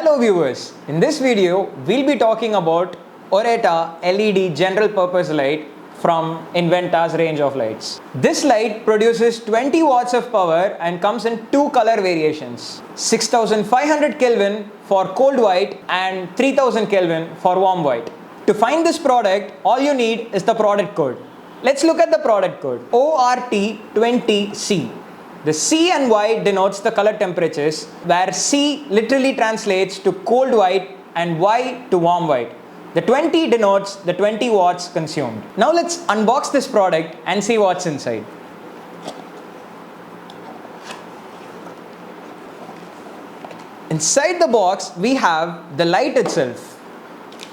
Hello viewers, in this video we'll be talking about Oreta LED general purpose light from Inventaa's range of lights. This light produces 20 watts of power and comes in two color variations, 6500 Kelvin for cold white and 3000 Kelvin for warm white. To find this product, all you need is the product code. Let's look at the product code, ORT20C. The C and Y denotes the color temperatures, where C literally translates to cold white and Y to warm white. The 20 denotes the 20 watts consumed. Now let's unbox this product and see what's inside. Inside the box, we have the light itself.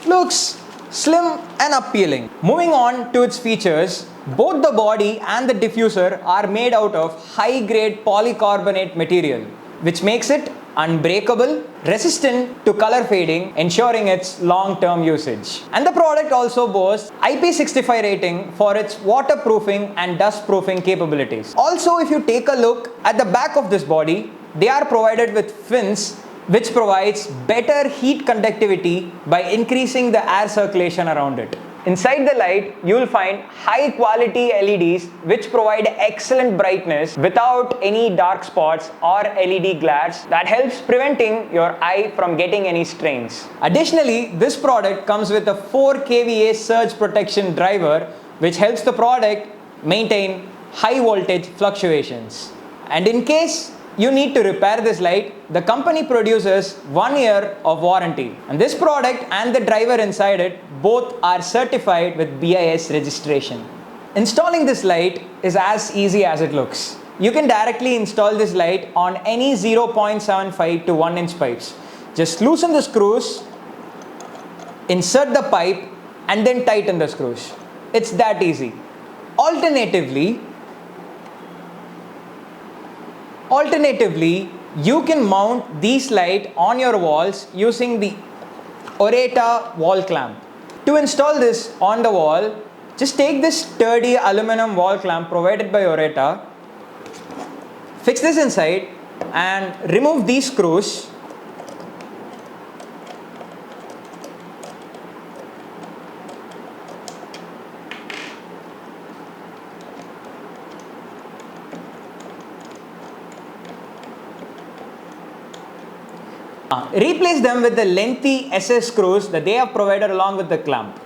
Looks slim and appealing. Moving on to its features, both the body and the diffuser are made out of high-grade polycarbonate material, which makes it unbreakable, resistant to color fading, ensuring its long-term usage. And the product also boasts IP65 rating for its waterproofing and dust-proofing capabilities. Also, if you take a look at the back of this body, they are provided with fins which provides better heat conductivity by increasing the air circulation around it. Inside the light, you will find high quality LEDs which provide excellent brightness without any dark spots or LED glares that helps preventing your eye from getting any strains. Additionally, this product comes with a 4 kVA surge protection driver which helps the product maintain high voltage fluctuations. And in case you need to repair this light, the company produces 1 year of warranty. And this product and the driver inside it both are certified with BIS registration. Installing this light is as easy as it looks. You can directly install this light on any 0.75 to 1 inch pipes. Just loosen the screws, insert the pipe, and then tighten the screws. It's that easy. Alternatively, you can mount these lights on your walls using the Oreta wall clamp. To install this on the wall, just take this sturdy aluminum wall clamp provided by Oreta, fix this inside and remove these screws. Replace them with the lengthy SS screws that they have provided along with the clamp.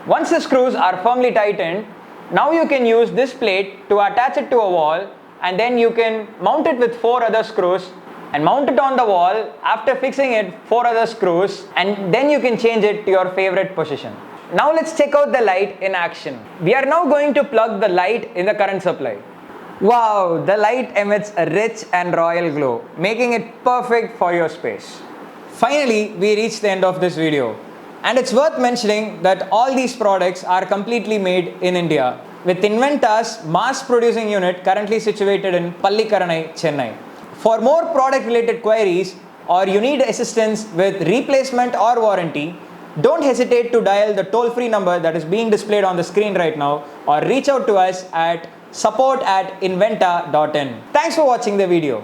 Once the screws are firmly tightened, now you can use this plate to attach it to a wall, and then you can mount it with 4 other screws and mount it on the wall. After fixing it, 4 other screws, and then you can change it to your favorite position. Now let's check out the light in action. We are now going to plug the light in the current supply. Wow, the light emits a rich and royal glow, making it perfect for your space. Finally, we reached the end of this video. And it's worth mentioning that all these products are completely made in India, with Inventaa's mass producing unit currently situated in Pallikaranai, Chennai. For more product related queries or you need assistance with replacement or warranty, don't hesitate to dial the toll-free number that is being displayed on the screen right now, or reach out to us at support@inventaa.in. Thanks for watching the video.